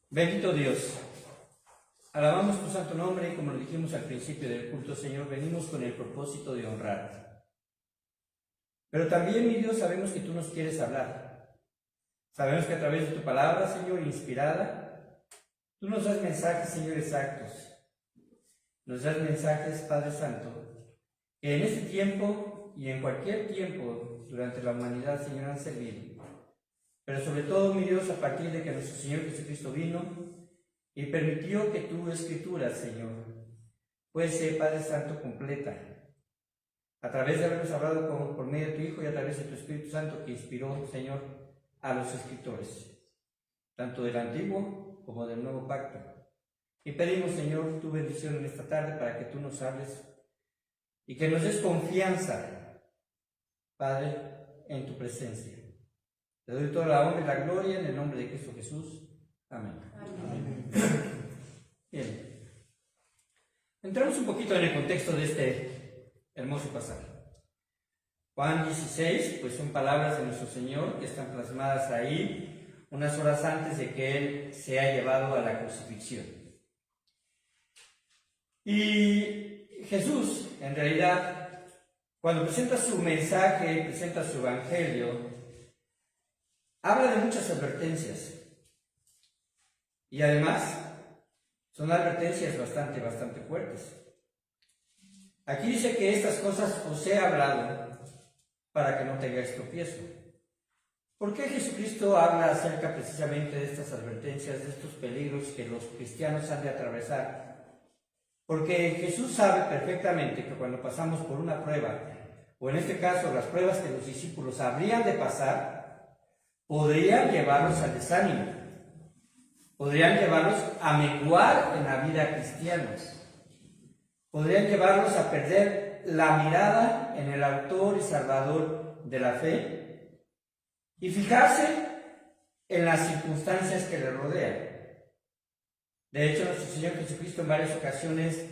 Bendito Dios, alabamos tu santo nombre y como lo dijimos al principio del culto, Señor, venimos con el propósito de honrarte. Pero también, mi Dios, sabemos que tú nos quieres hablar. Sabemos que a través de tu palabra, Señor, inspirada, tú nos das mensajes, Señor, exactos. Nos das mensajes, Padre Santo, que en este tiempo y en cualquier tiempo durante la humanidad, Señor, han servido. Pero sobre todo, mi Dios, a partir de que nuestro Señor Jesucristo vino y permitió que tu escritura, Señor, fuese, Padre Santo, completa, a través de habernos hablado por medio de tu Hijo y a través de tu Espíritu Santo que inspiró, Señor, a los escritores, tanto del Antiguo como del Nuevo Pacto. Y pedimos, Señor, tu bendición en esta tarde para que tú nos hables y que nos des confianza, Padre, en tu presencia. Te doy toda la honra y la gloria en el nombre de Cristo Jesús. Amén. Amén. Bien. Entramos un poquito en el contexto de este hermoso pasaje. Juan 16, pues son palabras de nuestro Señor que están plasmadas ahí unas horas antes de que Él sea llevado a la crucifixión. Y Jesús, en realidad, cuando presenta su mensaje, presenta su evangelio, habla de muchas advertencias. Y además, son advertencias bastante fuertes. Aquí dice que estas cosas os he hablado para que no tengáis tropiezo. ¿Por qué Jesucristo habla acerca precisamente de estas advertencias, de estos peligros que los cristianos han de atravesar? Porque Jesús sabe perfectamente que cuando pasamos por una prueba, o en este caso las pruebas que los discípulos habrían de pasar, podrían llevarlos al desánimo, podrían llevarlos a menguar en la vida cristiana, podrían llevarlos a perder la mirada en el autor y salvador de la fe y fijarse en las circunstancias que le rodean. De hecho, nuestro Señor Jesucristo en varias ocasiones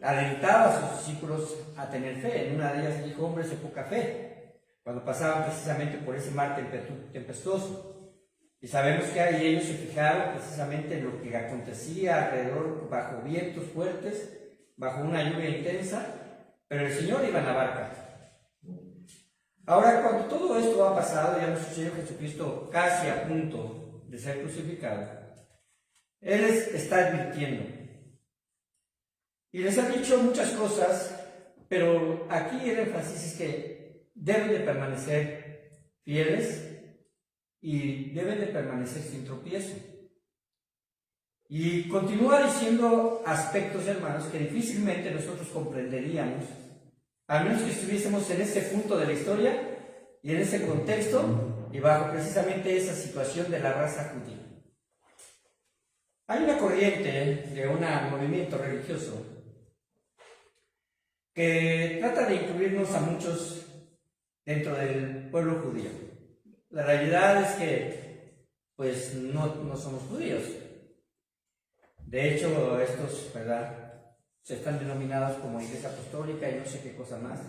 alentaba a sus discípulos a tener fe. En una de ellas dijo: hombres de poca fe, cuando pasaban precisamente por ese mar tempestuoso. Y sabemos que ahí ellos se fijaron precisamente en lo que acontecía alrededor, bajo vientos fuertes, bajo una lluvia intensa, pero el Señor iba en la barca. Ahora, cuando todo esto ha pasado, ya nuestro Señor Jesucristo casi a punto de ser crucificado, Él les está advirtiendo. Y les ha dicho muchas cosas, pero aquí el énfasis es que deben de permanecer fieles y deben de permanecer sin tropiezo. Y continúa diciendo aspectos, hermanos, que difícilmente nosotros comprenderíamos, a menos que estuviésemos en ese punto de la historia y en ese contexto y bajo precisamente esa situación de la raza judía. Hay una corriente de un movimiento religioso que trata de incluirnos a muchos dentro del pueblo judío. La realidad es que, pues, no somos judíos. De hecho, estos, ¿verdad?, se están denominados como Iglesia Apostólica y no sé qué cosa más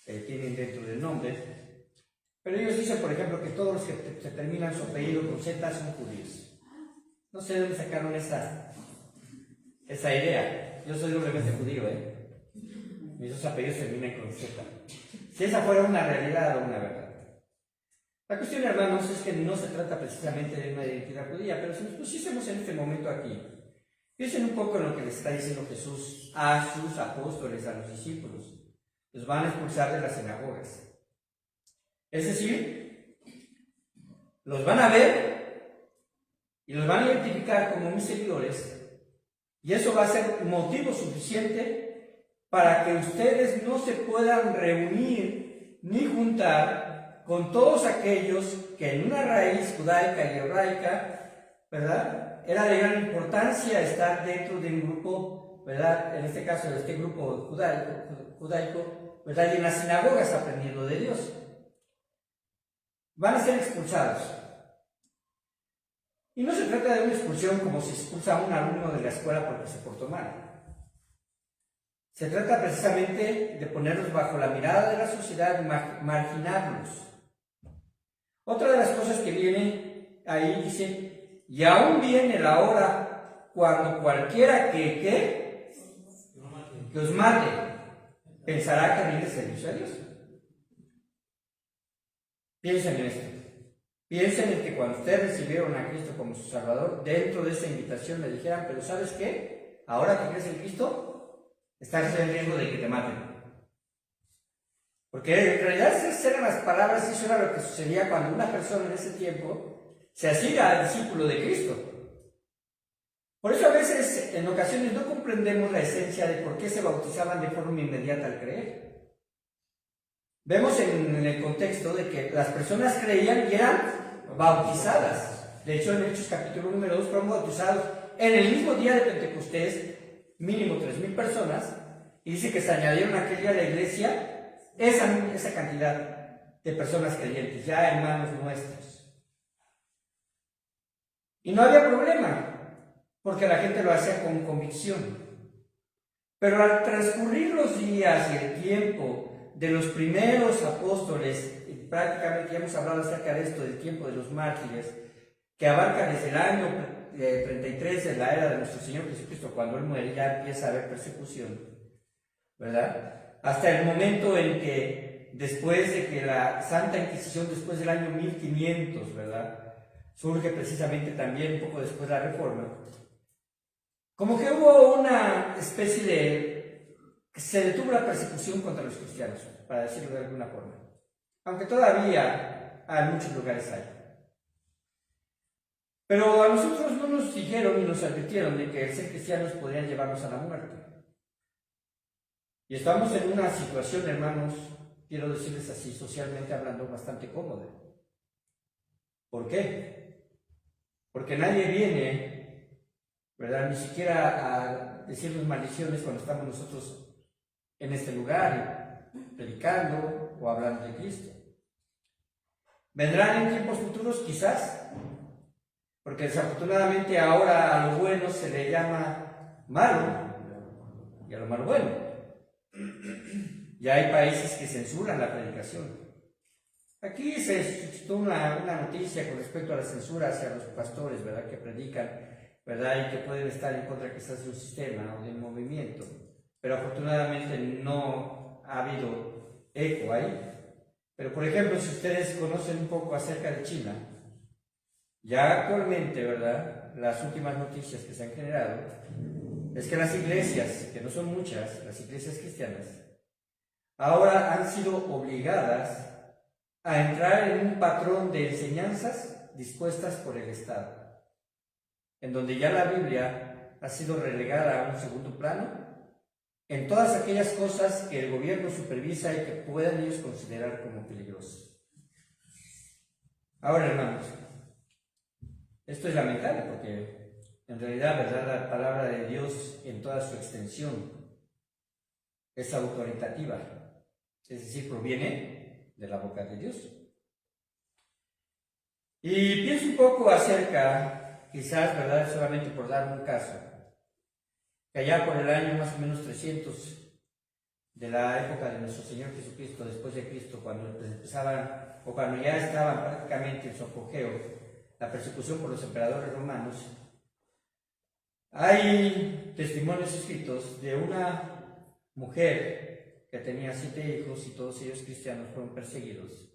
tienen dentro del nombre. Pero ellos dicen, por ejemplo, que todos los que se terminan su apellido con Z son judíos. No sé de dónde sacaron esa idea. Yo soy doblemente judío, Mis dos apellidos terminan con Z. Si esa fuera una realidad o una verdad. La cuestión, hermanos, es que no se trata precisamente de una identidad judía, pero si nos pusiésemos en este momento aquí, piensen un poco en lo que les está diciendo Jesús a sus apóstoles, a los discípulos. Los van a expulsar de las sinagogas. Es decir, los van a ver y los van a identificar como mis seguidores, y eso va a ser motivo suficiente para que ustedes no se puedan reunir ni juntar con todos aquellos que en una raíz judaica y hebraica, ¿verdad?, era de gran importancia estar dentro de un grupo, ¿verdad?, en este caso de este grupo judaico, ¿verdad?, y en las sinagogas aprendiendo de Dios. Van a ser expulsados. Y no se trata de una expulsión como si expulsa a un alumno de la escuela porque se portó mal. Se trata precisamente de ponerlos bajo la mirada de la sociedad y marginarlos. Otra de las cosas que viene ahí dice y aún viene la hora cuando cualquiera que os mate, pensará que rinde servicio a Dios. Piensen en esto. Piensen en que cuando ustedes recibieron a Cristo como su Salvador, dentro de esa invitación le dijeran, pero ¿sabes qué? Ahora que crees en Cristo, estás en riesgo de que te maten. Porque en realidad esas eran las palabras, y eso era lo que sucedía cuando una persona en ese tiempo se hacía discípulo de Cristo. Por eso a veces, en ocasiones, no comprendemos la esencia de por qué se bautizaban de forma inmediata al creer. Vemos en el contexto de que las personas creían y eran bautizadas. De hecho, en Hechos capítulo número 2 fueron bautizados en el mismo día de Pentecostés, mínimo 3,000 personas, y dice que se añadieron aquel día a la iglesia esa cantidad de personas creyentes, ya hermanos nuestros. Y no había problema, porque la gente lo hacía con convicción. Pero al transcurrir los días y el tiempo de los primeros apóstoles, y prácticamente ya hemos hablado acerca de esto, del tiempo de los mártires, que abarca desde el año 33 de la era de nuestro Señor Jesucristo, cuando Él muere, ya empieza a haber persecución, ¿verdad? Hasta el momento en que, después de que la Santa Inquisición, después del año 1500, ¿verdad?, surge precisamente también un poco después de la Reforma, como que hubo una especie de... se detuvo la persecución contra los cristianos, para decirlo de alguna forma, aunque todavía en muchos lugares hay. Pero a nosotros no nos dijeron ni nos advirtieron de que el ser cristianos podrían llevarnos a la muerte. Y estamos en una situación, hermanos, quiero decirles así, socialmente hablando, bastante cómoda. ¿Por qué? Porque nadie viene, ¿verdad?, ni siquiera a decirnos maldiciones cuando estamos nosotros en este lugar, predicando o hablando de Cristo. ¿Vendrán en tiempos futuros? Quizás, porque desafortunadamente ahora a lo bueno se le llama malo y a lo malo bueno. Ya hay países que censuran la predicación. Aquí se suscitó una noticia con respecto a la censura hacia los pastores, ¿verdad?, que predican, ¿verdad?, y que pueden estar en contra quizás de un sistema o de un movimiento. Pero afortunadamente no ha habido eco ahí. Pero por ejemplo, si ustedes conocen un poco acerca de China, ya actualmente, ¿verdad?, las últimas noticias que se han generado es que las iglesias, que no son muchas, las iglesias cristianas, ahora han sido obligadas a entrar en un patrón de enseñanzas dispuestas por el Estado, en donde ya la Biblia ha sido relegada a un segundo plano en todas aquellas cosas que el gobierno supervisa y que puedan ellos considerar como peligrosas. Ahora, hermanos, esto es lamentable porque en realidad, ¿verdad?, la palabra de Dios en toda su extensión es autoritativa, es decir, proviene de la boca de Dios. Y pienso un poco acerca, quizás, ¿verdad?, solamente por dar un caso, que allá por el año más o menos 300 de la época de nuestro Señor Jesucristo, después de Cristo, cuando empezaban, o cuando ya estaban prácticamente en su apogeo, la persecución por los emperadores romanos, hay testimonios escritos de una mujer que tenía 7 hijos y todos ellos cristianos fueron perseguidos,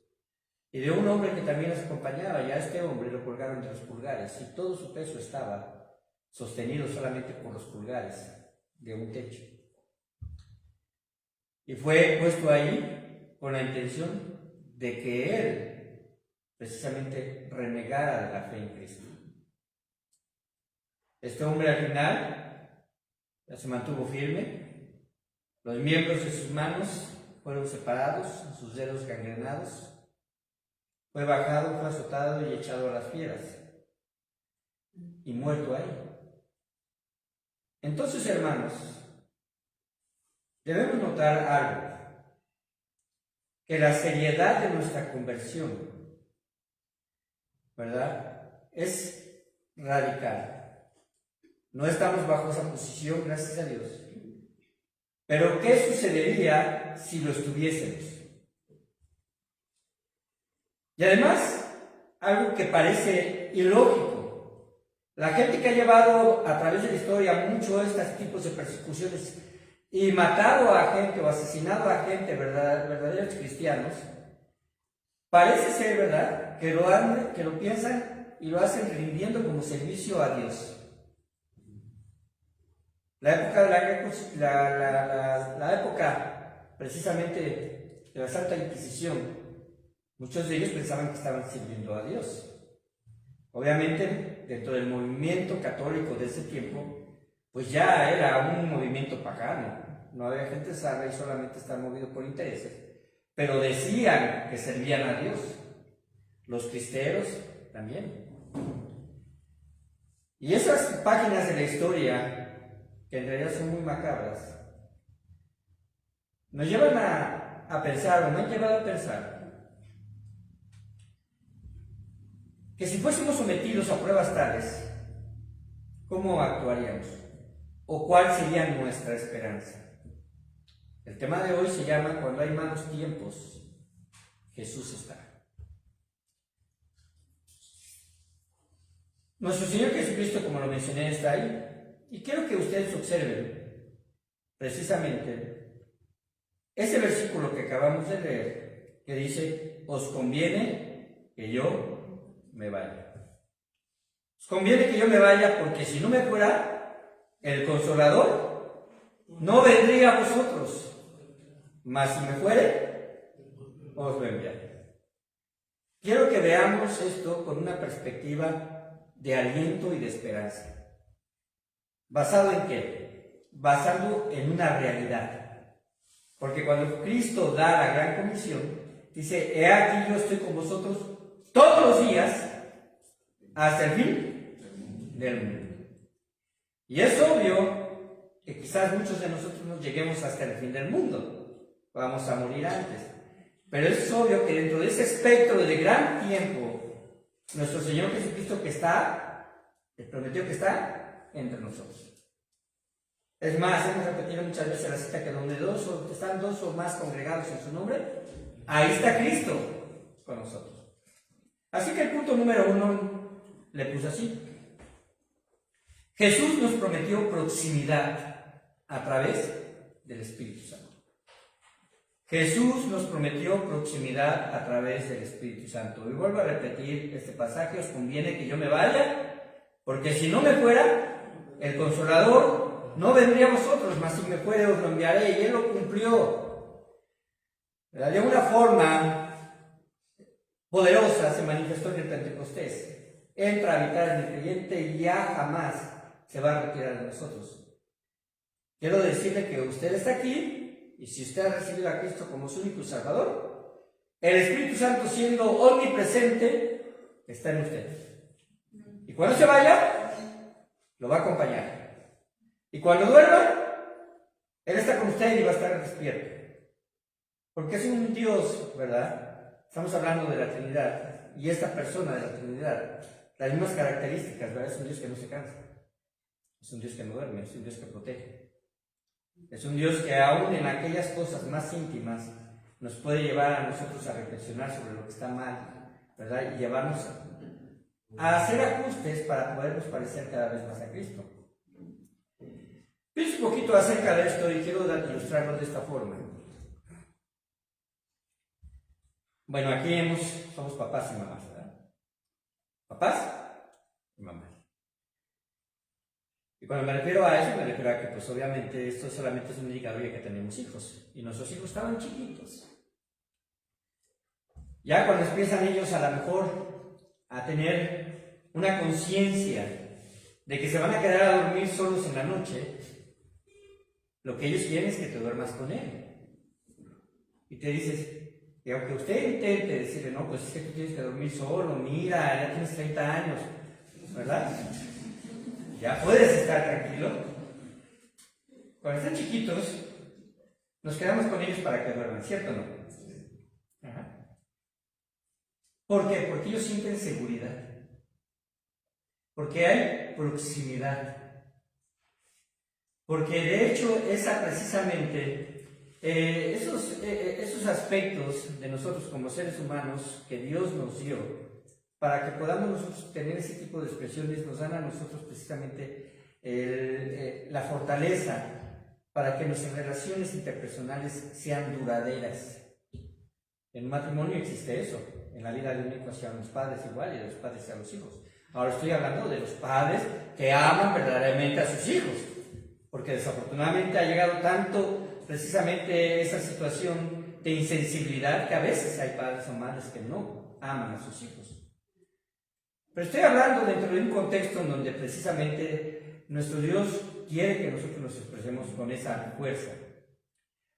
y de un hombre que también los acompañaba, y a este hombre lo colgaron de los pulgares y todo su peso estaba sostenido solamente por los pulgares de un techo, y fue puesto ahí con la intención de que él precisamente renegara de la fe en Cristo. Este hombre al final ya se mantuvo firme, los miembros de sus manos fueron separados, sus dedos gangrenados, fue bajado, fue azotado y echado a las fieras, y muerto ahí. Entonces, hermanos, debemos notar algo, que la seriedad de nuestra conversión, ¿verdad?, es radical. No estamos bajo esa posición, gracias a Dios. Pero ¿qué sucedería si lo estuviésemos? Y además, algo que parece ilógico, La gente que ha llevado a través de la historia mucho estos tipos de persecuciones y matado a gente o asesinado a gente, verdaderos cristianos, parece ser, ¿verdad?, que lo piensan y lo hacen rindiendo como servicio a Dios. La época de la época precisamente de la Santa Inquisición, muchos de ellos pensaban que estaban sirviendo a Dios. Obviamente, dentro del movimiento católico de ese tiempo, pues ya era un movimiento pagano. No había gente sabia y solamente estaba movido por intereses. Pero decían que servían a Dios. Los cristeros también. Y esas páginas de la historia, que en realidad son muy macabras, nos llevan a pensar, o me han llevado a pensar, que si fuésemos sometidos a pruebas tales, ¿cómo actuaríamos? ¿O cuál sería nuestra esperanza? El tema de hoy se llama Cuando hay malos tiempos, Jesús está. Nuestro Señor Jesucristo, como lo mencioné, está ahí. Y quiero que ustedes observen precisamente ese versículo que acabamos de leer, que dice: os conviene que yo me vaya. Os conviene que yo me vaya, porque si no me fuera, el Consolador no vendría a vosotros, mas si me fuere, os lo enviaré. Quiero que veamos esto con una perspectiva de aliento y de esperanza. ¿Basado en qué? Basado en una realidad. Porque cuando Cristo da la gran comisión, dice: he aquí yo estoy con vosotros todos los días hasta el fin del mundo. Y es obvio que quizás muchos de nosotros no lleguemos hasta el fin del mundo, vamos a morir antes, pero es obvio que dentro de ese espectro de gran tiempo, nuestro Señor Jesucristo prometió que está entre nosotros. Es más, hemos repetido muchas veces la cita que donde están dos o más congregados en su nombre, ahí está Cristo con nosotros. Así que el punto número 1 le puse así: Jesús nos prometió proximidad a través del Espíritu Santo. Jesús nos prometió proximidad a través del Espíritu Santo. Y vuelvo a repetir este pasaje: os conviene que yo me vaya, porque si no me fuera, el Consolador no vendría a vosotros, mas si me fuere os lo enviaré. Y Él lo cumplió. De una forma poderosa se manifestó en el Pentecostés. Entra a habitar en el creyente y ya jamás se va a retirar de nosotros. Quiero decirle que usted está aquí, y si usted ha recibido a Cristo como su único Salvador, el Espíritu Santo, siendo omnipresente, está en usted. Y cuando se vaya, lo va a acompañar. Y cuando duerma, Él está con usted y va a estar despierto. Porque es un Dios, ¿verdad? Estamos hablando de la Trinidad, y esta persona de la Trinidad, las mismas características, ¿verdad? Es un Dios que no se cansa, es un Dios que no duerme, es un Dios que protege, es un Dios que aún en aquellas cosas más íntimas nos puede llevar a nosotros a reflexionar sobre lo que está mal, ¿verdad? Y llevarnos a hacer ajustes para podernos parecer cada vez más a Cristo. Pienso un poquito acerca de esto y quiero ilustrarlo de esta forma. Bueno, aquí somos papás y mamás, ¿verdad? Papás y mamás. Y cuando me refiero a eso, me refiero a que, pues obviamente, esto solamente es un indicador de que tenemos hijos. Y nuestros hijos estaban chiquitos. Ya cuando empiezan ellos a lo mejor a tener una conciencia de que se van a quedar a dormir solos en la noche, lo que ellos quieren es que te duermas con él. Y te dices, y aunque usted intente decirle: no, pues es que tú tienes que dormir solo, mira, ya tienes 30 años, ¿verdad? Ya puedes estar tranquilo. Cuando están chiquitos, nos quedamos con ellos para que duerman, ¿cierto o no? Ajá. ¿Por qué? Porque ellos sienten seguridad. Porque hay proximidad. Porque de hecho, esa precisamente, esos aspectos de nosotros como seres humanos que Dios nos dio, para que podamos nosotros tener ese tipo de expresiones, nos dan a nosotros precisamente la fortaleza para que nuestras relaciones interpersonales sean duraderas. En un matrimonio existe eso, en la vida de un hijo hacia los padres igual y de los padres hacia los hijos. Ahora estoy hablando de los padres que aman verdaderamente a sus hijos, porque desafortunadamente ha llegado tanto precisamente esa situación de insensibilidad que a veces hay padres o madres que no aman a sus hijos. Pero estoy hablando dentro de un contexto en donde precisamente nuestro Dios quiere que nosotros nos expresemos con esa fuerza.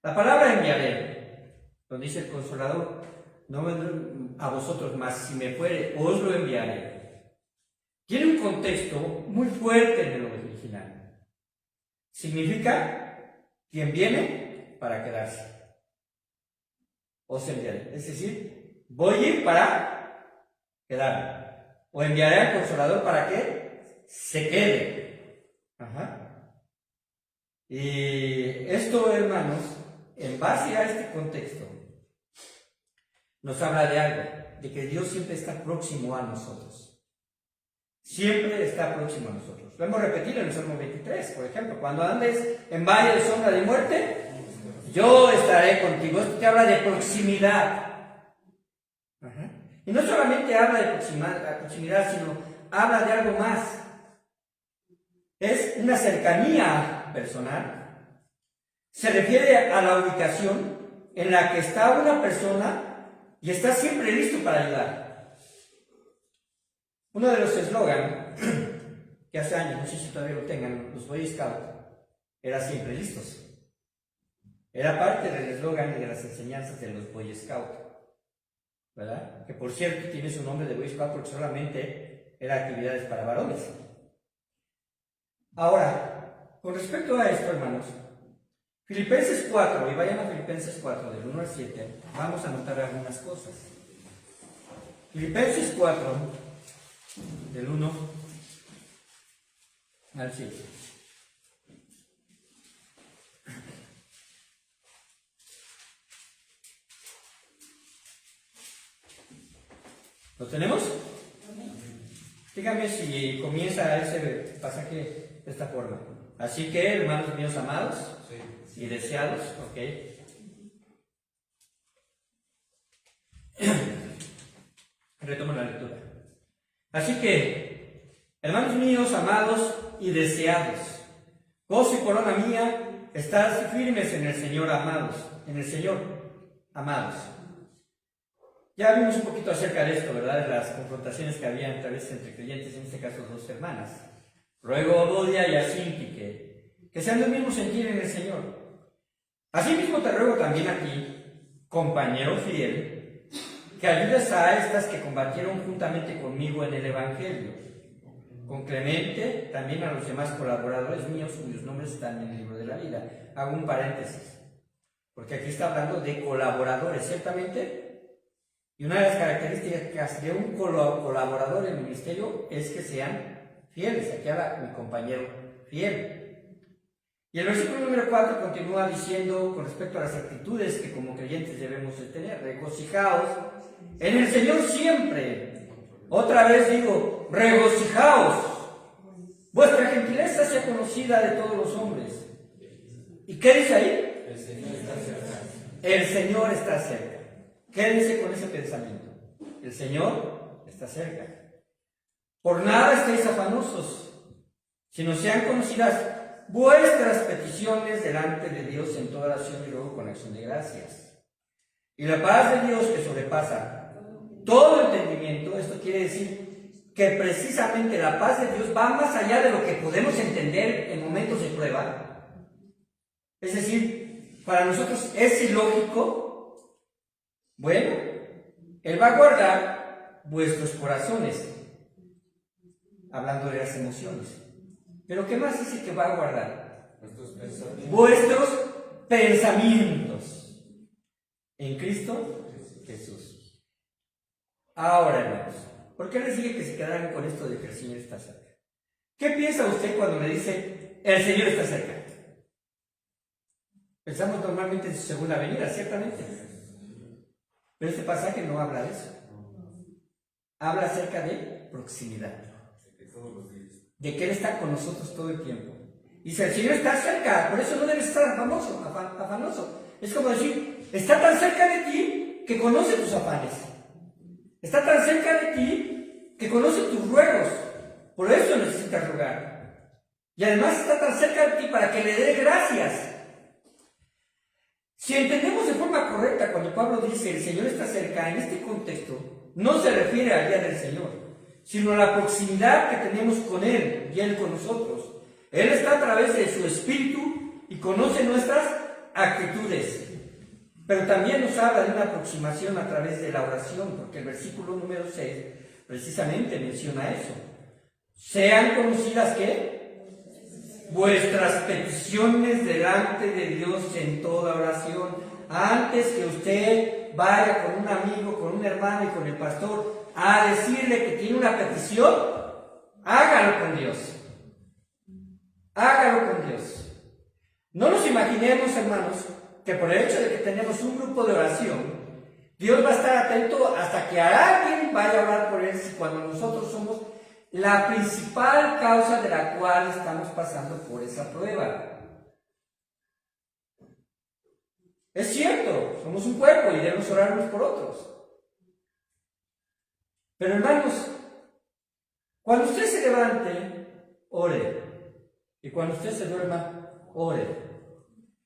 La palabra enviaré, donde dice el Consolador, no vendré a vosotros más, si me fuere, os lo enviaré. Tiene un contexto muy fuerte en el original. Significa quien viene para quedarse. Os enviaré. Es decir, voy a ir para quedarme. O enviaré al Consolador para que se quede. Ajá. Y esto, hermanos, en base a este contexto, nos habla de algo, de que Dios siempre está próximo a nosotros. Siempre está próximo a nosotros. Lo hemos repetido en el Salmo 23, por ejemplo. Cuando andes en valle de sombra de muerte, yo estaré contigo. Esto te habla de proximidad. Ajá. Y no solamente habla de proximidad, sino habla de algo más. Es una cercanía personal. Se refiere a la ubicación en la que está una persona y está siempre listo para ayudar. Uno de los eslogans que hace años, no sé si todavía lo tengan, los Boy Scouts, era siempre listos. Era parte del eslogan y de las enseñanzas de los Boy Scouts, ¿verdad? Que por cierto tiene su nombre de Boy Scout porque solamente era actividades para varones. Ahora, con respecto a esto, hermanos, Filipenses 4, y vayan a Filipenses 4, del 1 al 7, vamos a notar algunas cosas. Filipenses 4, del 1 al 7. ¿Lo tenemos? Dígame si comienza ese pasaje de esta forma. Así que, hermanos míos amados y deseados, ok. Retomo la lectura. Así que, hermanos míos amados y deseados, gozo y corona mía, estad firmes en el Señor, amados, en el Señor, amados. Ya vimos un poquito acerca de esto, ¿verdad? De las confrontaciones que había entre creyentes, en este caso dos hermanas. Ruego a Odia y a Sintique que sean del mismo sentir en el Señor. Asimismo te ruego también a ti, compañero fiel, que ayudes a estas que combatieron juntamente conmigo en el Evangelio. Con Clemente, también a los demás colaboradores míos, cuyos nombres están en el libro de la vida. Hago un paréntesis, porque aquí está hablando de colaboradores, ciertamente. Y una de las características de un colaborador en el ministerio es que sean fieles. Aquí habla mi compañero fiel. Y el versículo número 4 continúa diciendo con respecto a las actitudes que como creyentes debemos de tener. Regocijaos en el Señor siempre. Otra vez digo, regocijaos. Vuestra gentileza sea conocida de todos los hombres. ¿Y qué dice ahí? El Señor está cerca. El Señor está cerca. Quédense con ese pensamiento. El Señor está cerca. Por nada estéis afanosos, sino sean conocidas vuestras peticiones delante de Dios en toda oración y luego con acción de gracias. Y la paz de Dios que sobrepasa todo entendimiento, esto quiere decir que precisamente la paz de Dios va más allá de lo que podemos entender en momentos de prueba. Es decir, para nosotros es ilógico. Bueno, Él va a guardar vuestros corazones, hablando de las emociones. Pero ¿qué más dice que va a guardar? Vuestros pensamientos en Cristo Jesús. Ahora, hermanos, ¿por qué les dije que se quedaran con esto de que el Señor está cerca? ¿Qué piensa usted cuando le dice el Señor está cerca? Pensamos normalmente en su segunda venida, ciertamente. Pero este pasaje no habla de eso. habla acerca de proximidad. De que Él está con nosotros todo el tiempo. Dice, el Señor está cerca, por eso no debes estar afanoso. Es como decir, está tan cerca de ti que conoce tus afanes. Está tan cerca de ti que conoce tus ruegos. Por eso necesitas rogar. Y además está tan cerca de ti para que le dé gracias. Si entendemos de forma correcta cuando Pablo dice el Señor está cerca, en este contexto, no se refiere al día del Señor, sino a la proximidad que tenemos con Él y Él con nosotros. Él está a través de su Espíritu y conoce nuestras actitudes. Pero también nos habla de una aproximación a través de la oración, porque el versículo número 6 precisamente menciona eso. Sean conocidas, ¿qué? Vuestras peticiones delante de Dios en toda oración. Antes que usted vaya con un amigo, con un hermano y con el pastor a decirle que tiene una petición, hágalo con Dios. Hágalo con Dios. No nos imaginemos, hermanos, que por el hecho de que tenemos un grupo de oración, Dios va a estar atento hasta que alguien vaya a orar por él, si cuando nosotros somos la principal causa de la cual estamos pasando por esa prueba. Es cierto, somos un cuerpo y debemos orar unos por otros. Pero hermanos, cuando usted se levante, ore. Y cuando usted se duerma, ore.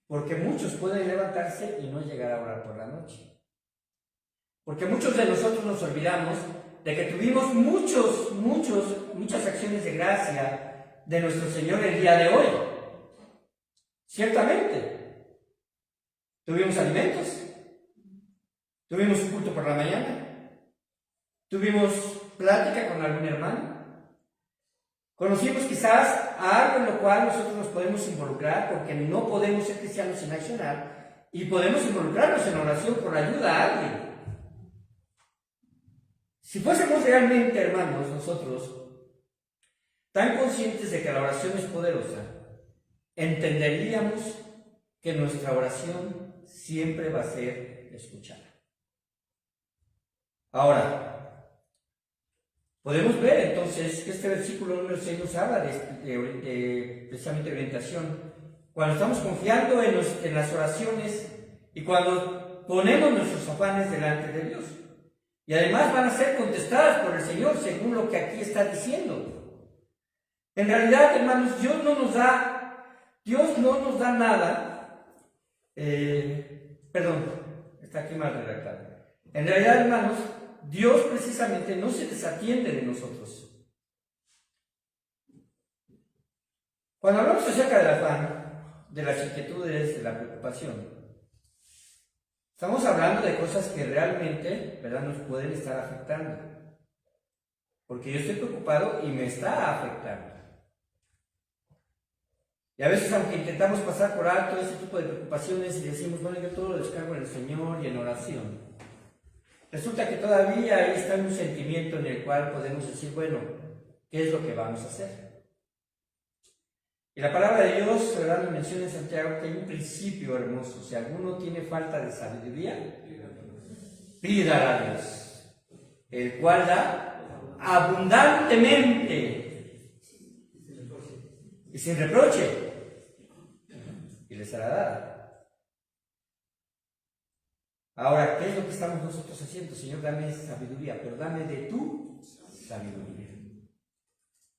Porque muchos pueden levantarse y no llegar a orar por la noche. Porque muchos de nosotros nos olvidamos de que tuvimos muchas acciones de gracia de nuestro Señor el día de hoy. Ciertamente. Tuvimos alimentos. Tuvimos un culto por la mañana. Tuvimos plática con algún hermano. Conocimos quizás a algo en lo cual nosotros nos podemos involucrar, porque no podemos ser cristianos sin accionar, y podemos involucrarnos en oración por ayuda a alguien. Si fuésemos realmente, hermanos, nosotros tan conscientes de que la oración es poderosa, entenderíamos que nuestra oración siempre va a ser escuchada. Ahora, podemos ver entonces que este versículo número 6 nos habla de precisamente orientación. Cuando estamos confiando en las oraciones y cuando ponemos nuestros afanes delante de Dios. Y además van a ser contestadas por el Señor según lo que aquí está diciendo. En realidad, hermanos, Dios no nos da nada. Está aquí mal redactado. En realidad, hermanos, Dios precisamente no se desatiende de nosotros. Cuando hablamos acerca del afán, de las inquietudes, de la preocupación, estamos hablando de cosas que realmente, ¿verdad?, nos pueden estar afectando. Porque yo estoy preocupado y me está afectando. Y a veces, aunque intentamos pasar por alto ese tipo de preocupaciones y decimos, bueno, yo todo lo descargo en el Señor y en oración, resulta que todavía ahí está un sentimiento en el cual podemos decir, bueno, ¿qué es lo que vamos a hacer? Y la palabra de Dios, ¿verdad?, nos menciona en Santiago que hay un principio hermoso. Si alguno tiene falta de sabiduría, pídala a Dios, el cual da abundantemente y sin reproche, y les será dada. Ahora, ¿qué es lo que estamos nosotros haciendo? Señor, dame sabiduría, pero dame de tu sabiduría.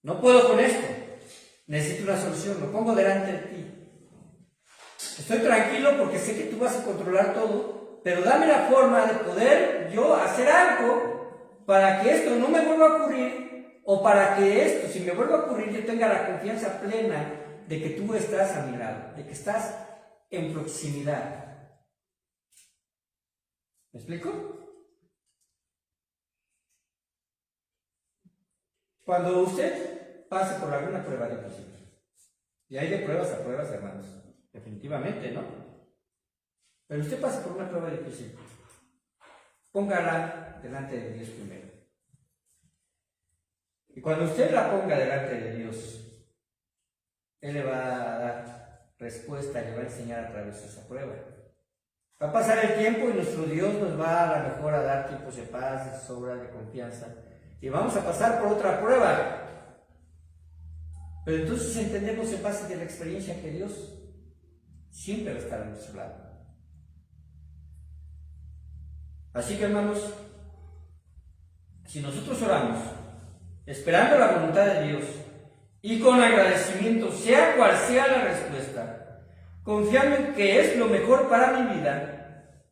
No puedo con esto. Necesito una solución, lo pongo delante de ti. Estoy tranquilo porque sé que tú vas a controlar todo, pero dame la forma de poder yo hacer algo para que esto no me vuelva a ocurrir, o para que esto, si me vuelve a ocurrir, yo tenga la confianza plena de que tú estás a mi lado, de que estás en proximidad. ¿Me explico? Cuando usted pase por alguna prueba difícil, y hay de pruebas a pruebas, hermanos, definitivamente, ¿no? Pero usted pasa por una prueba difícil, póngala delante de Dios primero. Y cuando usted la ponga delante de Dios, Él le va a dar respuesta y le va a enseñar a través de esa prueba. Va a pasar el tiempo y nuestro Dios nos va a lo mejor a dar tiempos de paz, de sobra, de confianza. y vamos a pasar por otra prueba. Pero entonces entendemos en base de la experiencia que Dios siempre va a estar a nuestro lado. Así que, hermanos, si nosotros oramos esperando la voluntad de Dios y con agradecimiento, sea cual sea la respuesta, confiando en que es lo mejor para mi vida,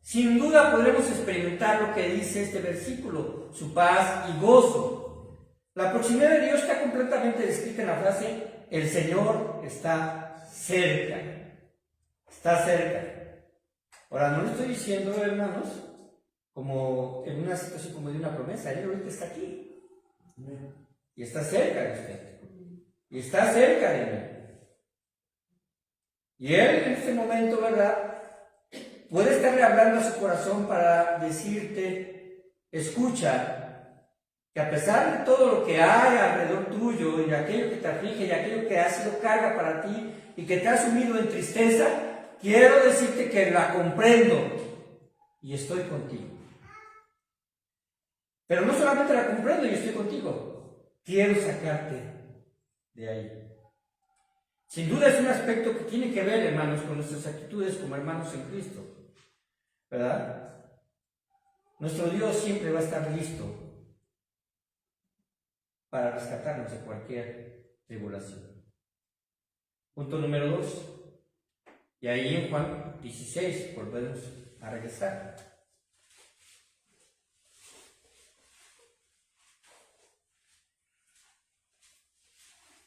sin duda podremos experimentar lo que dice este versículo, su paz y gozo. La proximidad de Dios está completamente descrita en la frase: el Señor está cerca. Está cerca. Ahora, no le estoy diciendo, hermanos, como en una situación como de una promesa. Él ahorita está aquí. Y está cerca de usted. Y está cerca de mí. Y Él en este momento, ¿verdad?, puede estarle hablando a su corazón para decirte: escucha, que a pesar de todo lo que hay alrededor tuyo, y aquello que te aflige, y aquello que ha sido carga para ti, y que te ha sumido en tristeza, quiero decirte que la comprendo y estoy contigo. Pero no solamente la comprendo y estoy contigo, quiero sacarte de ahí. Sin duda es un aspecto que tiene que ver, hermanos, con nuestras actitudes como hermanos en Cristo, ¿verdad? Nuestro Dios siempre va a estar listo para rescatarnos de cualquier tribulación. Punto número 2. Y ahí en Juan 16 volvemos a regresar.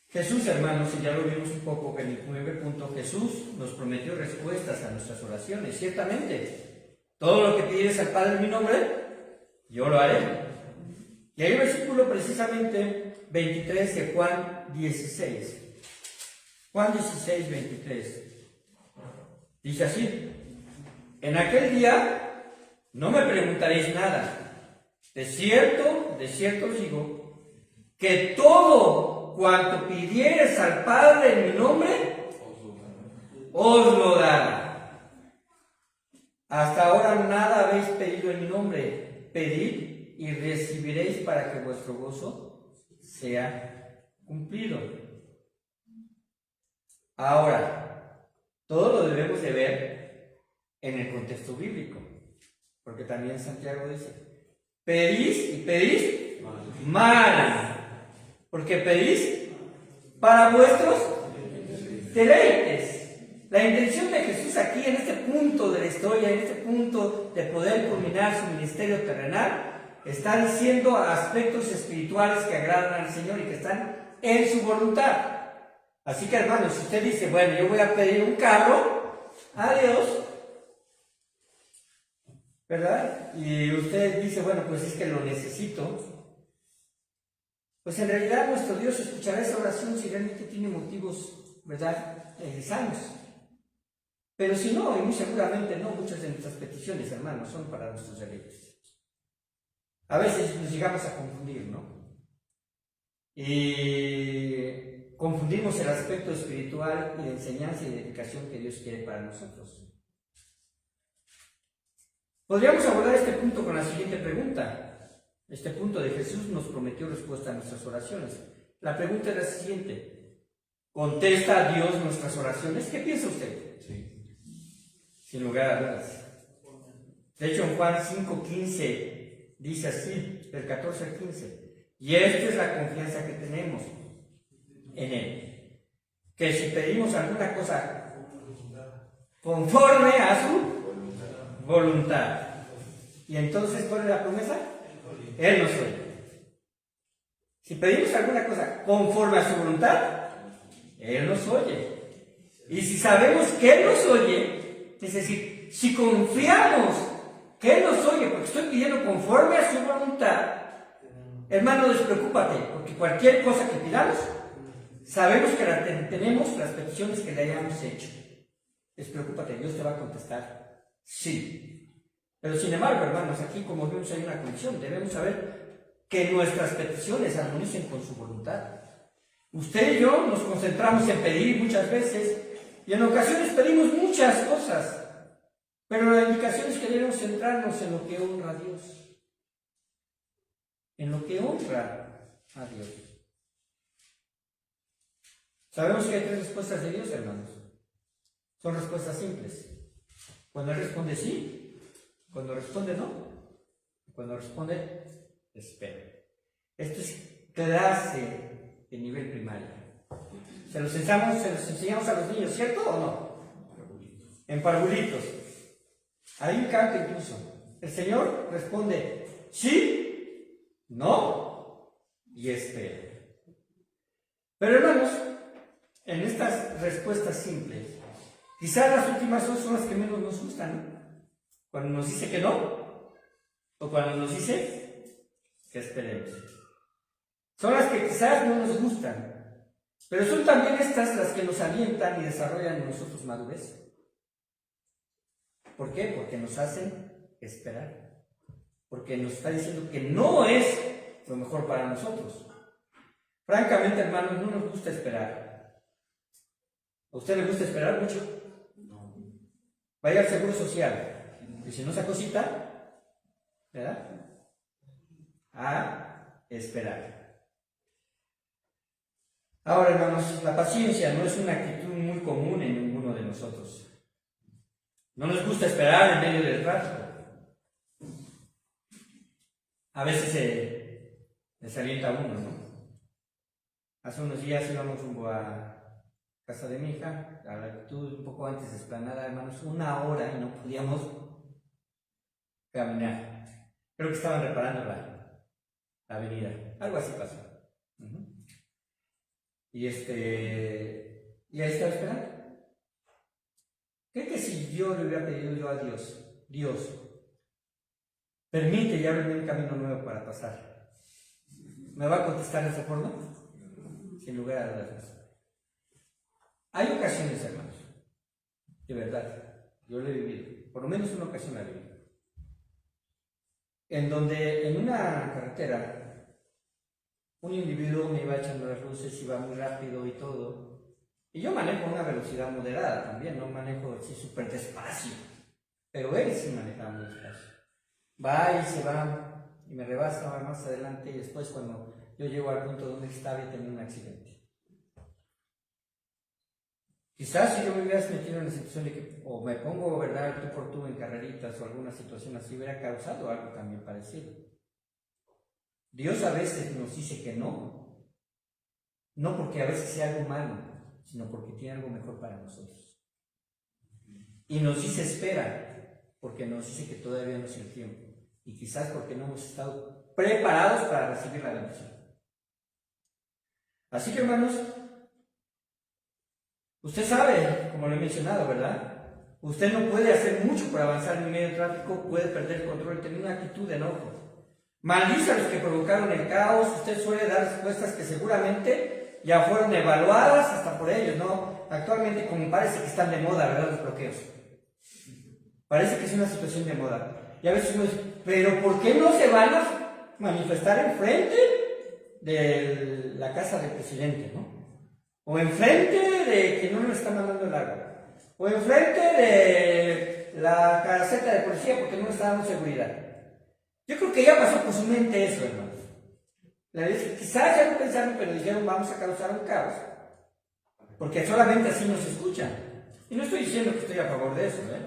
Jesús, hermanos, y ya lo vimos un poco en el primer punto, Jesús nos prometió respuestas a nuestras oraciones. Ciertamente, todo lo que pidieres al Padre en mi nombre, yo lo haré. Y hay un versículo precisamente 23 de Juan 16. Juan 16, 23. Dice así: en aquel día no me preguntaréis nada. De cierto os digo, que todo cuanto pidiereis al Padre en mi nombre, os lo dará. Hasta ahora nada habéis pedido en mi nombre. Pedid y recibiréis para que vuestro gozo sea cumplido. Ahora, todo lo debemos de ver en el contexto bíblico, porque también Santiago dice: pedís y pedís mal, porque pedís para vuestros deleites. La intención de Jesús aquí, en este punto de la historia, en este punto de poder culminar su ministerio terrenal, está diciendo aspectos espirituales que agradan al Señor y que están en su voluntad. Así que, hermanos, si usted dice: bueno, yo voy a pedir un carro a Dios, ¿verdad? Y usted dice: bueno, pues es que lo necesito. Pues en realidad nuestro Dios escuchará esa oración si realmente tiene motivos, ¿verdad?, sanos. Pero si no, y muy seguramente no, muchas de nuestras peticiones, hermanos, son para nuestros deleites. A veces nos llegamos a confundir, ¿no? Y confundimos el aspecto espiritual y de enseñanza y de dedicación que Dios quiere para nosotros. Podríamos abordar este punto con la siguiente pregunta. Este punto de Jesús nos prometió respuesta a nuestras oraciones. La pregunta es la siguiente: ¿contesta a Dios nuestras oraciones? ¿Qué piensa usted? Sí. Sin lugar a dudas. De hecho, en Juan 5:15 dice así, del 14 al 15: y esta es la confianza que tenemos en Él, que si pedimos alguna cosa conforme a su voluntad. Y entonces, ¿cuál es la promesa? Él nos oye. Si pedimos alguna cosa conforme a su voluntad, Él nos oye. Y si sabemos que Él nos oye, es decir, si confiamos que Él nos oye porque estoy pidiendo conforme a su voluntad, hermano, despreocúpate, porque cualquier cosa que pidamos, sabemos que tenemos las peticiones que le hayamos hecho. Despreocúpate, Dios te va a contestar sí. Pero sin embargo, hermanos, aquí como vemos hay una condición: debemos saber que nuestras peticiones armonicen con su voluntad. Usted y yo nos concentramos en pedir muchas veces, y en ocasiones pedimos muchas cosas, pero la indicación es que debemos centrarnos en lo que honra a Dios. en lo que honra a Dios. Sabemos que hay tres respuestas de Dios, hermanos. Son respuestas simples. Cuando Él responde sí, cuando responde no, cuando responde espera. Esto es clase de nivel primario. Se los enseñamos a los niños, ¿cierto o no? En parvulitos. Hay un canto incluso. El Señor responde sí, no y espera. Pero hermanos, en estas respuestas simples, quizás las últimas dos son las que menos nos gustan, ¿no? Cuando nos dice que no, o cuando nos dice que esperemos. Son las que quizás no nos gustan, pero son también estas las que nos alientan y desarrollan en nosotros madurez. ¿Por qué? Porque nos hacen esperar. Porque nos está diciendo que no es lo mejor para nosotros. Francamente, hermanos, no nos gusta esperar. ¿A usted le gusta esperar mucho? No. Vaya al Seguro Social. Y si no sacó cita, ¿verdad? A esperar. Ahora, hermanos, la paciencia no es una actitud muy común en ninguno de nosotros. No nos gusta esperar en medio del tráfico. A veces se desalienta uno, ¿no? Hace unos días íbamos rumbo a casa de mi hija, a la altitud un poco antes de Esplanada, hermanos, 1 hora y no podíamos caminar. Creo que estaban reparando la avenida. Algo así pasó. Y ahí estaba esperando. ¿Cree que si yo le hubiera pedido yo a Dios, permite y ábreme un camino nuevo para pasar, ¿me va a contestar de esa forma? Sin lugar a dudas. Hay ocasiones, hermanos, de verdad, yo lo he vivido, por lo menos una ocasión la he vivido, en donde en una carretera un individuo me iba echando las luces, iba muy rápido y todo. Y yo manejo una velocidad moderada también, no manejo así súper despacio. Pero él sí manejaba muy despacio. Va y se va y me rebasa más adelante y después cuando yo llego al punto donde estaba y tenía un accidente. Quizás si yo me hubiera metido en la situación de que o me pongo, ¿verdad?, tú por tú en carreritas o alguna situación así, hubiera causado algo también parecido. Dios a veces nos dice que no. No porque a veces sea algo malo, sino porque tiene algo mejor para nosotros. Y nos dice espera, porque nos dice que todavía no es el tiempo. Y quizás porque no hemos estado preparados para recibir la bendición. Así que, hermanos, usted sabe, como lo he mencionado, ¿verdad? Usted no puede hacer mucho para avanzar en medio del tráfico, puede perder el control, tener una actitud de enojo. Maldice a los que provocaron el caos. Usted suele dar respuestas que seguramente ya fueron evaluadas hasta por ellos, ¿no? Actualmente, como parece que están de moda, ¿verdad?, los bloqueos. Parece que es una situación de moda. Y a veces uno dice, pero ¿por qué no se van a manifestar enfrente de la casa del presidente, ¿no? O enfrente de que no nos están mandando el agua. O enfrente de la caseta de policía porque no nos está dando seguridad. Yo creo que ya pasó por su mente eso, hermanos. Quizás ya no pensaron, pero dijeron vamos a causar un caos. Porque solamente así nos escuchan. Y no estoy diciendo que estoy a favor de eso, ¿eh?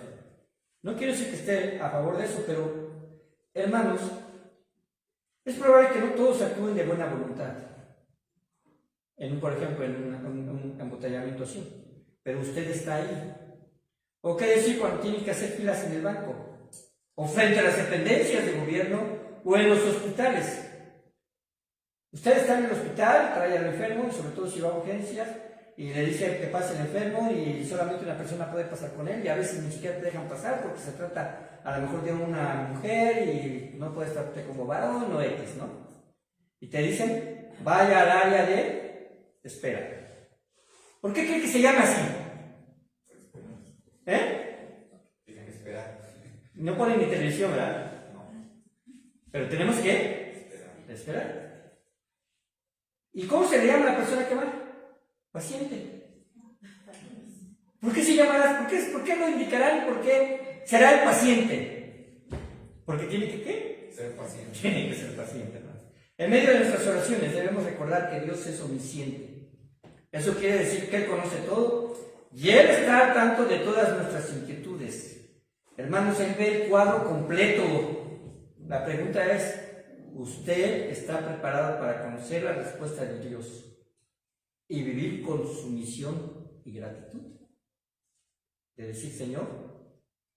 No quiero decir que esté a favor de eso, pero, hermanos, es probable que no todos actúen de buena voluntad. Por ejemplo, en un embotellamiento así. Pero usted está ahí. ¿O qué decir cuando tienen que hacer filas en el banco? O frente a las dependencias de gobierno o en los hospitales. Usted está en el hospital, trae al enfermo, y sobre todo si va a urgencias, y le dice que pase el enfermo y solamente una persona puede pasar con él, y a veces ni siquiera te dejan pasar porque se trata a lo mejor de una mujer y no puedes tratarte como varón o X, ¿no? Y te dicen, vaya al área de espera. ¿Por qué cree que se llama así? Tienen que esperar. No ponen ni televisión, ¿verdad? No. Pero tenemos que esperar. ¿Y cómo se le llama a la persona que va? Paciente. ¿Por qué se llamará? ¿Por qué lo indicarán? ¿Por qué será el paciente? Porque tiene que ¿qué? Ser paciente. Tiene que ser paciente, ¿no? En medio de nuestras oraciones debemos recordar que Dios es omnisciente. Eso quiere decir que Él conoce todo y Él está al tanto de todas nuestras inquietudes. Hermanos, Él ve el cuadro completo. La pregunta es, ¿usted está preparado para conocer la respuesta de Dios y vivir con sumisión y gratitud? De decir, Señor,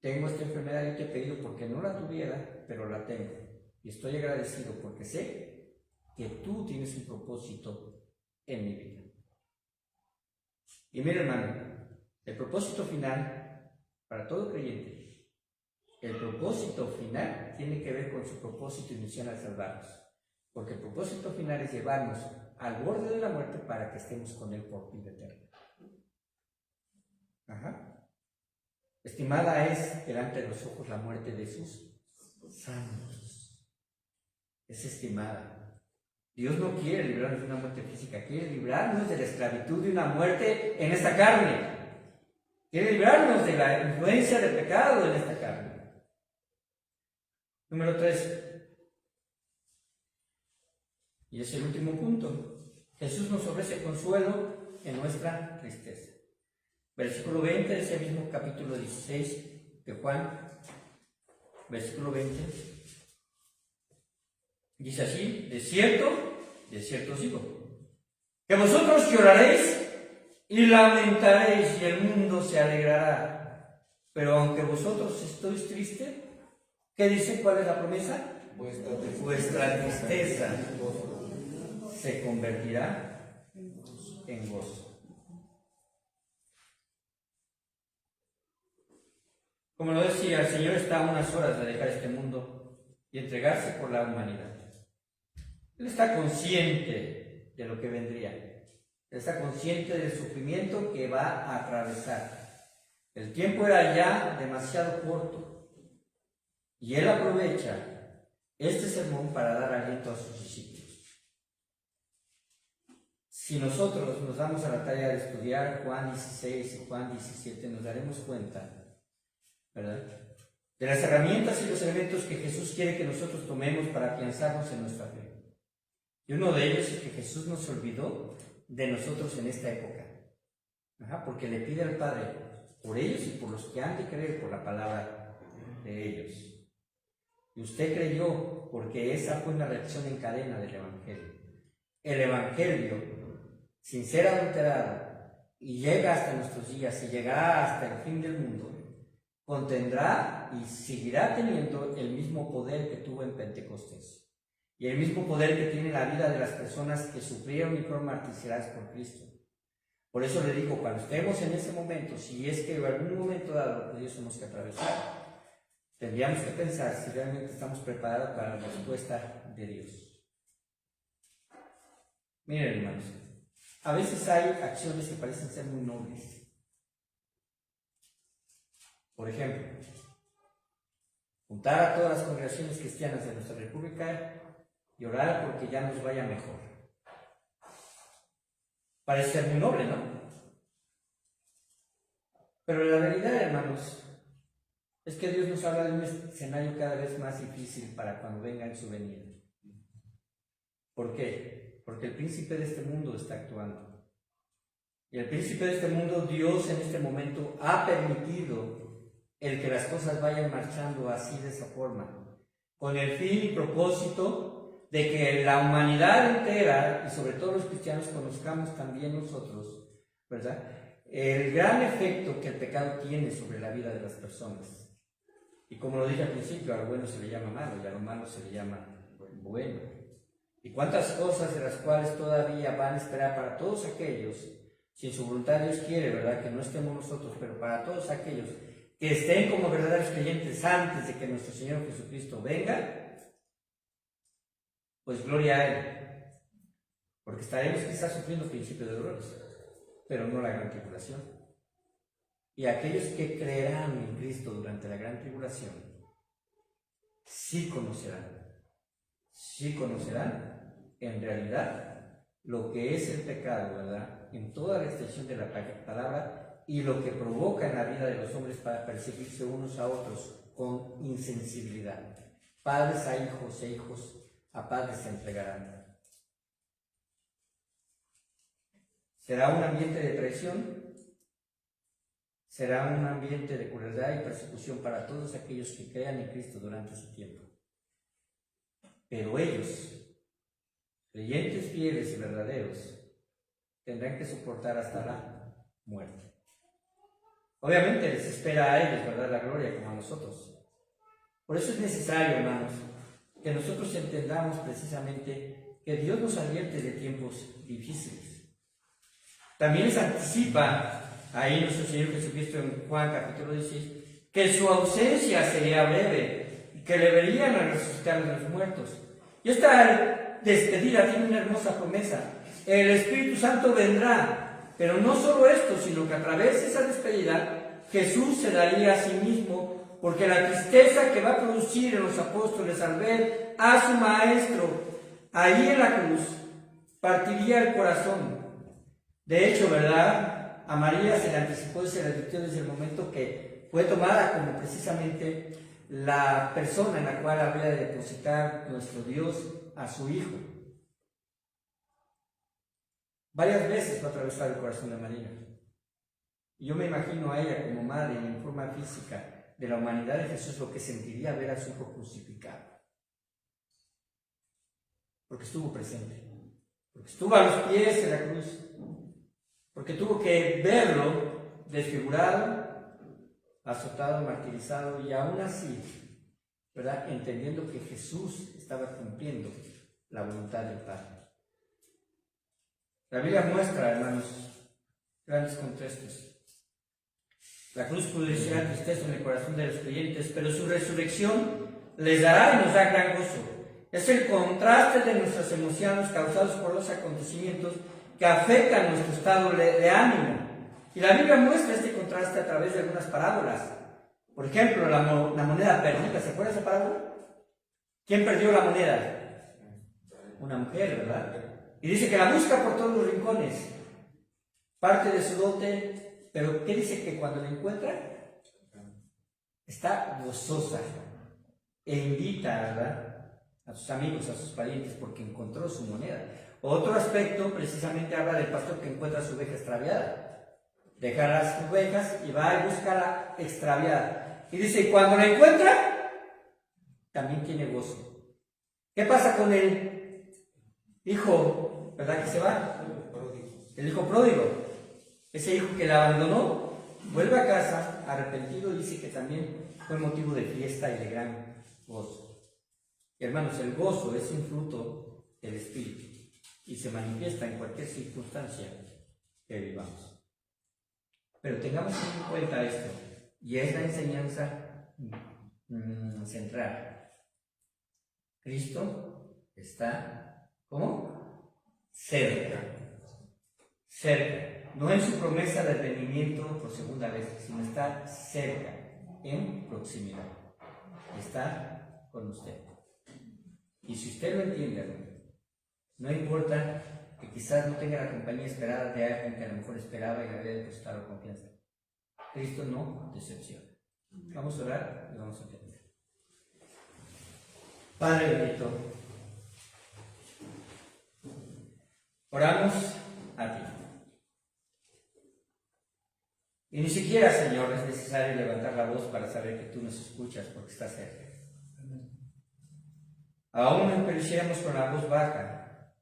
tengo esta enfermedad y te he pedido porque no la tuviera, pero la tengo. Y estoy agradecido porque sé que tú tienes un propósito en mi vida. Y mire, hermano, el propósito final para todo creyente, el propósito final tiene que ver con su propósito inicial al salvarnos. Porque el propósito final es llevarnos al borde de la muerte para que estemos con Él por vida eterna. Estimada es delante de los ojos la muerte de sus santos. Es estimada. Dios no quiere librarnos de una muerte física, quiere librarnos de la esclavitud de una muerte en esta carne. Quiere librarnos de la influencia del pecado en esta carne. Número 3. Y es el último punto. Jesús nos ofrece consuelo en nuestra tristeza. Versículo 20 de ese mismo capítulo 16 de Juan. Versículo 20. Dice así, de cierto os digo, que vosotros lloraréis y lamentaréis y el mundo se alegrará. Pero aunque vosotros estéis tristes, ¿qué dice? ¿Cuál es la promesa? Vuestra tristeza se convertirá en gozo. Como lo decía, el Señor está a unas horas de dejar este mundo y entregarse por la humanidad. Él está consciente de lo que vendría. Él está consciente del sufrimiento que va a atravesar. El tiempo era ya demasiado corto. Y Él aprovecha este sermón para dar aliento a sus discípulos. Si nosotros nos damos a la tarea de estudiar Juan 16 y Juan 17, nos daremos cuenta, ¿verdad?, de las herramientas y los elementos que Jesús quiere que nosotros tomemos para afianzarnos en nuestra fe. Y uno de ellos es que Jesús no se olvidó de nosotros en esta época. Porque le pide al Padre por ellos y por los que han de creer por la palabra de ellos. Y usted creyó porque esa fue una reacción en cadena del Evangelio. El Evangelio, sin ser adulterado, y llega hasta nuestros días y llegará hasta el fin del mundo, contendrá y seguirá teniendo el mismo poder que tuvo en Pentecostés. Y el mismo poder que tiene la vida de las personas que sufrieron y fueron martirizadas por Cristo. Por eso le digo, cuando estemos en ese momento, si es que en algún momento dado pudiésemos que atravesar, tendríamos que pensar si realmente estamos preparados para la respuesta de Dios. Miren, hermanos, a veces hay acciones que parecen ser muy nobles. Por ejemplo, juntar a todas las congregaciones cristianas de nuestra república y orar porque ya nos vaya mejor. Parece ser muy noble, ¿no? Pero la realidad, hermanos, es que Dios nos habla de un escenario cada vez más difícil para cuando venga en su venida. ¿Por qué? Porque el príncipe de este mundo está actuando. Y el príncipe de este mundo, Dios en este momento ha permitido el que las cosas vayan marchando así de esa forma, con el fin y propósito de que la humanidad entera, y sobre todo los cristianos, conozcamos también nosotros, ¿verdad?, el gran efecto que el pecado tiene sobre la vida de las personas. Y como lo dije al principio, a lo bueno se le llama malo y a lo malo se le llama bueno. Y cuántas cosas de las cuales todavía van a esperar para todos aquellos, si en su voluntad Dios quiere, ¿verdad?, que no estemos nosotros, pero para todos aquellos que estén como verdaderos creyentes antes de que nuestro Señor Jesucristo venga, pues gloria a Él, porque estaremos quizás sufriendo principio de dolores, pero no la gran tribulación. Y aquellos que creerán en Cristo durante la gran tribulación, sí conocerán en realidad lo que es el pecado, ¿verdad?, en toda la extensión de la palabra, y lo que provoca en la vida de los hombres para perseguirse unos a otros con insensibilidad. Padres a hijos e hijos a padres se entregarán. Será un ambiente de traición, será un ambiente de crueldad y persecución para todos aquellos que crean en Cristo durante ese tiempo. Pero ellos, creyentes fieles y verdaderos, tendrán que soportar hasta la muerte. Obviamente les espera a ellos, ¿verdad?, la gloria como a nosotros. Por eso es necesario, hermanos, que nosotros entendamos precisamente que Dios nos advierte de tiempos difíciles. También les anticipa ahí nuestro Señor Jesucristo en Juan capítulo 16 que su ausencia sería breve y que le verían a resucitar de los muertos. Y esta despedida tiene una hermosa promesa: el Espíritu Santo vendrá, pero no solo esto, sino que a través de esa despedida Jesús se daría a sí mismo, porque la tristeza que va a producir en los apóstoles al ver a su Maestro ahí en la cruz partiría el corazón. De hecho, ¿verdad?, a María se le anticipó y se le advirtió desde el momento que fue tomada como precisamente la persona en la cual habría de depositar nuestro Dios a su Hijo. Varias veces fue atravesado el corazón de María. Y yo me imagino a ella como madre en forma física de la humanidad de Jesús lo que sentiría ver a su Hijo crucificado. Porque estuvo presente, porque estuvo a los pies de la cruz, porque tuvo que verlo desfigurado, azotado, martirizado, y aún así, ¿verdad?, entendiendo que Jesús estaba cumpliendo la voluntad del Padre. La Biblia muestra, hermanos, grandes contrastes. La cruz producirá tristeza en el corazón de los creyentes, pero su resurrección les dará y nos da gran gozo. Es el contraste de nuestras emociones causadas por los acontecimientos que afectan nuestro estado de ánimo. Y la Biblia muestra este contraste a través de algunas parábolas. Por ejemplo, la moneda perdida. ¿Se acuerdan de esa parábola? ¿Quién perdió la moneda? Una mujer, ¿verdad? Y dice que la busca por todos los rincones. Parte de su dote, pero ¿qué dice? Que cuando la encuentra, está gozosa e invita, ¿verdad?, a sus amigos, a sus parientes, porque encontró su moneda. Otro aspecto precisamente habla del pastor que encuentra su oveja extraviada. Deja las ovejas y va a buscarla extraviada. Y dice, y cuando la encuentra, también tiene gozo. ¿Qué pasa con el hijo, verdad, que se va? El hijo pródigo. Ese hijo que la abandonó, vuelve a casa arrepentido, dice que también fue motivo de fiesta y de gran gozo. Y hermanos, el gozo es un fruto del Espíritu y se manifiesta en cualquier circunstancia que vivamos. Pero tengamos en cuenta esto, y es la enseñanza central. Cristo está, ¿cómo? Cerca. Cerca. No en su promesa de advenimiento por segunda vez, sino está cerca, en proximidad. Está con usted. Y si usted lo entiende, hermano, no importa que quizás no tenga la compañía esperada de alguien que a lo mejor esperaba y le había depositado confianza. Cristo no decepciona. Vamos a orar y vamos a entender. Padre bendito, oramos a ti. Y ni siquiera, Señor, es necesario levantar la voz para saber que tú nos escuchas porque estás cerca. Aún aunque lo hiciéramos con la voz baja,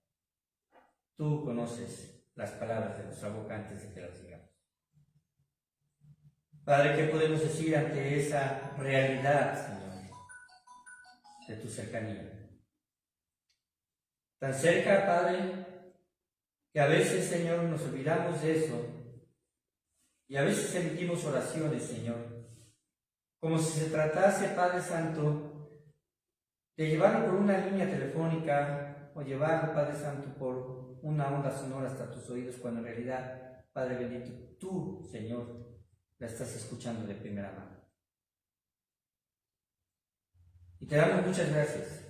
tú conoces las palabras de nuestra boca antes de que las digamos. Padre, ¿qué podemos decir ante esa realidad, Señor, de tu cercanía? Tan cerca, Padre, que a veces, Señor, nos olvidamos de eso y a veces emitimos oraciones, Señor, como si se tratase, Padre Santo, de llevarlo por una línea telefónica o llevarlo, Padre Santo, por una onda sonora hasta tus oídos, cuando en realidad, Padre bendito, tú, Señor, la estás escuchando de primera mano. Y te damos muchas gracias,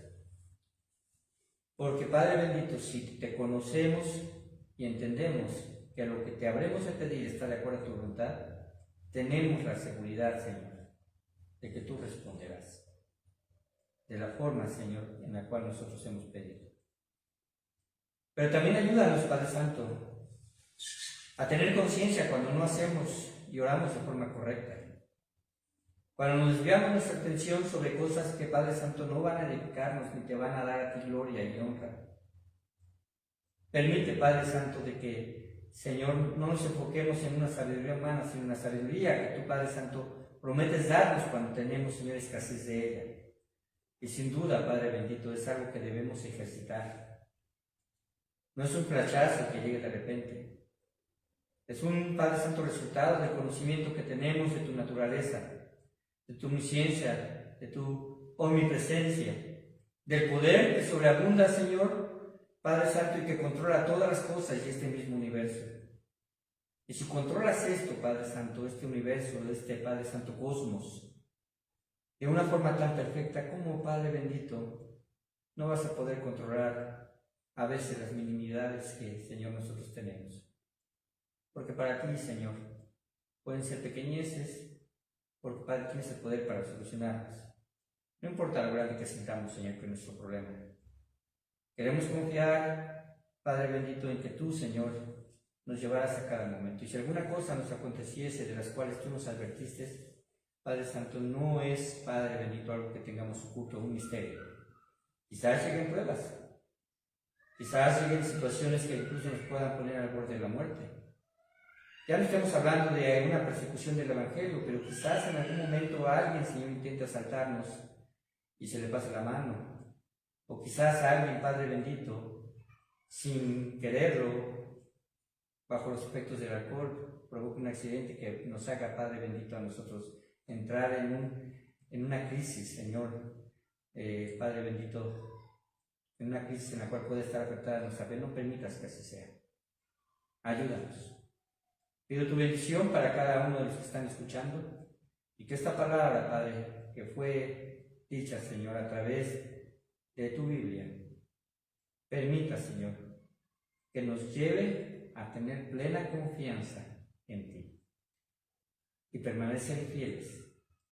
porque, Padre bendito, si te conocemos y entendemos que lo que te habremos de pedir está de acuerdo a tu voluntad, tenemos la seguridad, Señor, de que tú responderás. de la forma, Señor, en la cual nosotros hemos pedido. Pero también ayúdanos, Padre Santo, a tener conciencia cuando no hacemos y oramos de forma correcta. Cuando nos desviamos nuestra atención sobre cosas que, Padre Santo, no van a edificarnos ni te van a dar a ti gloria y honra. Permite, Padre Santo, de que, Señor, no nos enfoquemos en una sabiduría humana, sino en una sabiduría que tú, Padre Santo, prometes darnos cuando tenemos, Señor, escasez de ella. Y sin duda, Padre bendito, es algo que debemos ejercitar. No es un flechazo que llegue de repente. Es un, Padre Santo, resultado del conocimiento que tenemos de tu naturaleza, de tu omnisciencia, de tu omnipresencia, del poder que sobreabunda, Señor, Padre Santo, y que controla todas las cosas y este mismo universo. Y si controlas esto, Padre Santo, este universo, este, Padre Santo, cosmos, de una forma tan perfecta, como, Padre bendito, no vas a poder controlar a veces las minimidades que, Señor, nosotros tenemos. Porque para ti, Señor, pueden ser pequeñeces, porque Padre tienes el poder para solucionarlas. No importa lo grande que sintamos, Señor, que es nuestro problema. Queremos confiar, Padre bendito, en que tú, Señor, nos llevarás a cada momento. Y si alguna cosa nos aconteciese de las cuales tú nos advertiste, Padre Santo, no es, Padre bendito, algo que tengamos oculto, un misterio. Quizás lleguen pruebas, quizás lleguen situaciones que incluso nos puedan poner al borde de la muerte. Ya no estamos hablando de una persecución del Evangelio, pero quizás en algún momento alguien, Señor, intente asaltarnos y se le pase la mano. O quizás alguien, Padre bendito, sin quererlo, bajo los efectos del alcohol, provoque un accidente que nos haga, Padre bendito, a nosotros entrar en una crisis, Señor, Padre bendito, en una crisis en la cual puede estar afectada nuestra fe. No permitas que así sea. Ayúdanos. Pido tu bendición para cada uno de los que están escuchando y que esta palabra, Padre, que fue dicha, Señor, a través de tu Biblia, permita, Señor, que nos lleve a tener plena confianza en ti y permanecer fieles